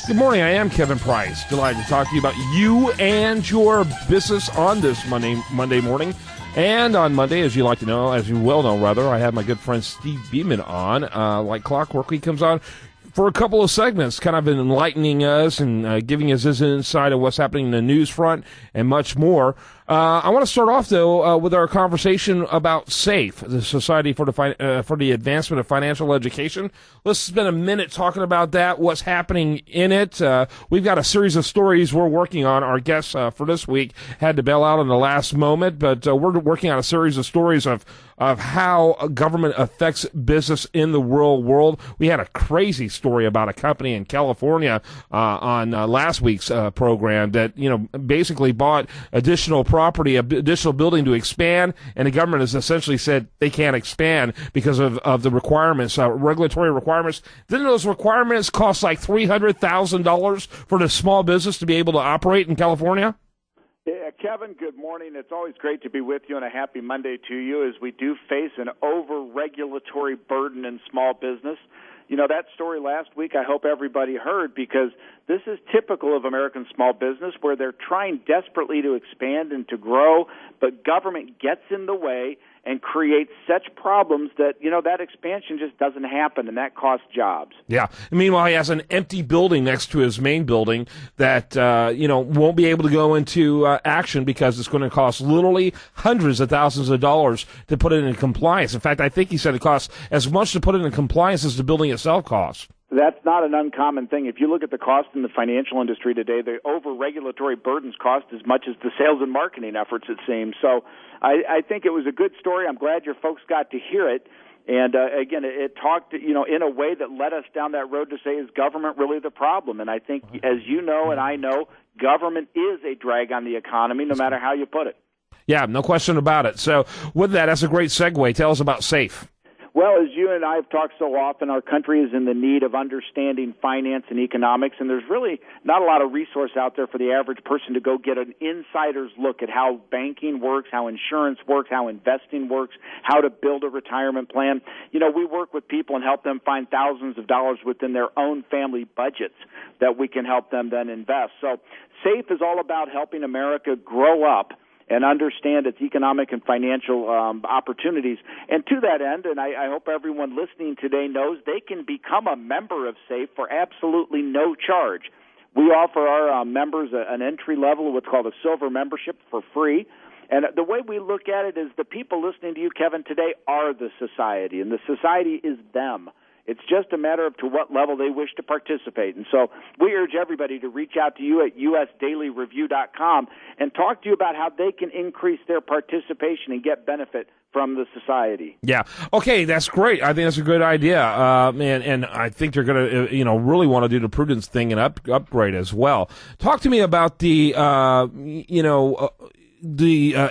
Good morning. I am Kevin Price. Delighted to talk to you about you and your business on this Monday morning. And on Monday, as you like to know, as you well know, rather, I have my good friend Steve Beaman on. Like clockwork, he comes on for a couple of segments, kind of enlightening us and giving us his insight of what's happening in the news front and much more. I want to start off, though, with our conversation about SAFE, the Society for the Advancement of Financial Education. Let's spend a minute talking about that, what's happening in it. We've got a series of stories we're working on. Our guest for this week had to bail out in the last moment, but we're working on a series of stories of how government affects business in the real world. We had a crazy story about a company in California on last week's program that, basically bought additional property, additional building to expand, and the government has essentially said they can't expand because of the requirements, regulatory requirements. Didn't those requirements cost like $300,000 for the small business to be able to operate in California? Yeah, Kevin, good morning. It's always great to be with you, and a happy Monday to you as we do face an over-regulatory burden in small business. That story last week I hope everybody heard, because this is typical of American small business, where they're trying desperately to expand and to grow, but government gets in the way and creates such problems that, that expansion just doesn't happen, and that costs jobs. Yeah. Meanwhile, he has an empty building next to his main building that, won't be able to go into action because it's going to cost literally hundreds of thousands of dollars to put it in compliance. In fact, I think he said it costs as much to put it in compliance as the building itself costs. That's not an uncommon thing. If you look at the cost in the financial industry today, the over-regulatory burdens cost as much as the sales and marketing efforts, it seems. So I think it was a good story. I'm glad your folks got to hear it. And, again, it talked, in a way that led us down that road to say, is government really the problem? And I think, as you know and I know, government is a drag on the economy, no matter how you put it. Yeah, no question about it. So with that, that's a great segue. Tell us about SAFE. Well, as you and I have talked so often, our country is in the need of understanding finance and economics, and there's really not a lot of resource out there for the average person to go get an insider's look at how banking works, how insurance works, how investing works, how to build a retirement plan. We work with people and help them find thousands of dollars within their own family budgets that we can help them then invest. So SAFE is all about helping America grow up and understand its economic and financial opportunities. And to that end, and I hope everyone listening today knows, they can become a member of SAFE for absolutely no charge. We offer our members an entry level, what's called a silver membership, for free. And the way we look at it is the people listening to you, Kevin, today are the society, and the society is them. It's just a matter of to what level they wish to participate. And so we urge everybody to reach out to you at usdailyreview.com and talk to you about how they can increase their participation and get benefit from the society. Yeah. Okay, that's great. I think that's a good idea. And I think they're going to, really want to do the prudence thing and upgrade as well. Talk to me about the,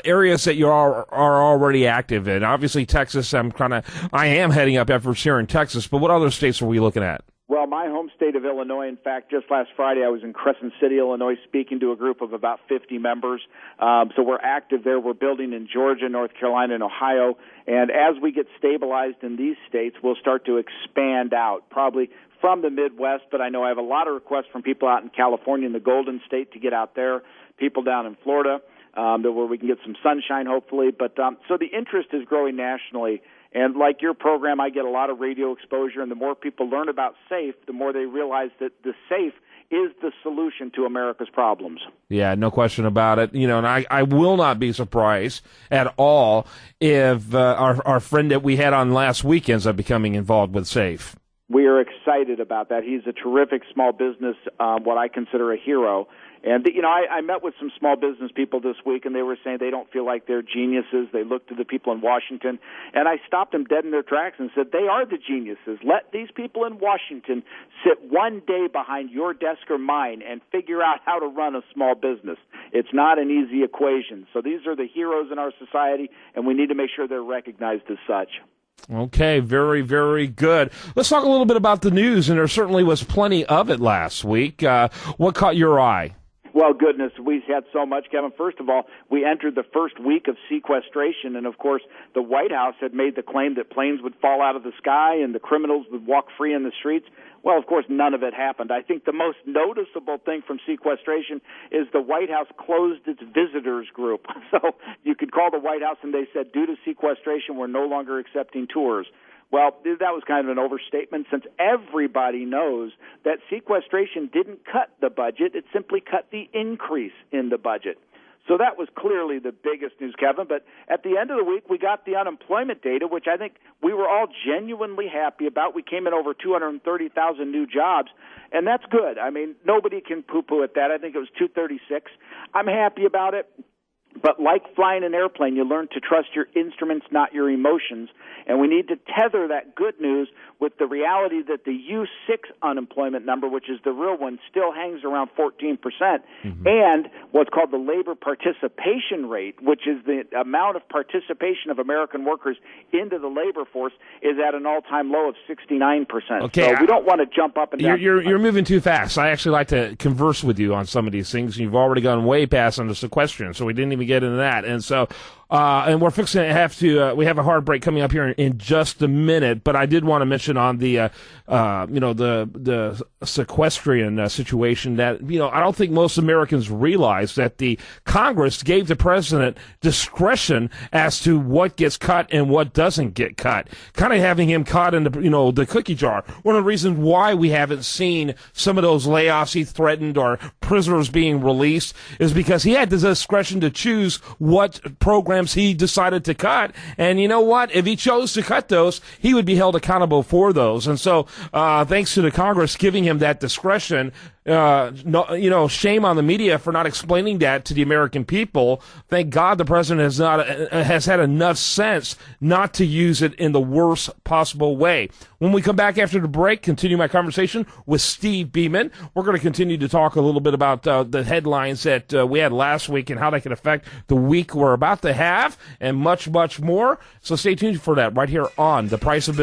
areas that you are already active in. Obviously, Texas, I am heading up efforts here in Texas, but what other states are we looking at? Well, my home state of Illinois, in fact, just last Friday I was in Crescent City, Illinois, speaking to a group of about 50 members. So we're active there. We're building in Georgia, North Carolina, and Ohio. And as we get stabilized in these states, we'll start to expand out, probably from the Midwest. But I know I have a lot of requests from people out in California, in the Golden State, to get out there, people down in Florida, where we can get some sunshine, hopefully. But so the interest is growing nationally. And like your program, I get a lot of radio exposure, and the more people learn about SAFE, the more they realize that the SAFE is the solution to America's problems. Yeah, no question about it. And I will not be surprised at all if our friend that we had on last week ends up becoming involved with SAFE. We are excited about that. He's a terrific small business, what I consider a hero. And, I met with some small business people this week, and they were saying they don't feel like they're geniuses. They look to the people in Washington. And I stopped them dead in their tracks and said, they are the geniuses. Let these people in Washington sit one day behind your desk or mine and figure out how to run a small business. It's not an easy equation. So these are the heroes in our society, and we need to make sure they're recognized as such. Okay, very, very good. Let's talk a little bit about the news, and there certainly was plenty of it last week. What caught your eye? Well, goodness, we've had so much, Kevin. First of all, we entered the first week of sequestration, and, of course, the White House had made the claim that planes would fall out of the sky and the criminals would walk free in the streets. Well, of course, none of it happened. I think the most noticeable thing from sequestration is the White House closed its visitors group. So you could call the White House and they said, due to sequestration, we're no longer accepting tours. Well, that was kind of an overstatement, since everybody knows that sequestration didn't cut the budget. It simply cut the increase in the budget. So that was clearly the biggest news, Kevin. But at the end of the week, we got the unemployment data, which I think we were all genuinely happy about. We came in over 230,000 new jobs, and that's good. I mean, nobody can poo-poo at that. I think it was 236. I'm happy about it. But like flying an airplane, you learn to trust your instruments, not your emotions. And we need to tether that good news with the reality that the U6 unemployment number, which is the real one, still hangs around 14%. Mm-hmm. And what's called the labor participation rate, which is the amount of participation of American workers into the labor force, is at an all-time low of 69%. Okay, so we don't want to jump up and down. You're moving too fast. I actually like to converse with you on some of these things. You've already gone way past on the sequestration, so we didn't even get into that. And so, and we're fixing to have to, we have a hard break coming up here in just a minute, but I did want to mention on the, the sequestrian situation that, I don't think most Americans realize that the Congress gave the president discretion as to what gets cut and what doesn't get cut, kind of having him caught in the, the cookie jar. One of the reasons why we haven't seen some of those layoffs he threatened or prisoners being released is because he had the discretion to choose what programs he decided to cut. And you know what? If he chose to cut those, he would be held accountable for those. And so, thanks to the Congress giving him that discretion, no, shame on the media for not explaining that to the American people. Thank God the president has had enough sense not to use it in the worst possible way. When we come back after the break, continue my conversation with Steve Beaman. We're going to continue to talk a little bit about the headlines that we had last week and how they can affect the week we're about to have, and much, much more. So stay tuned for that right here on The Price of Business.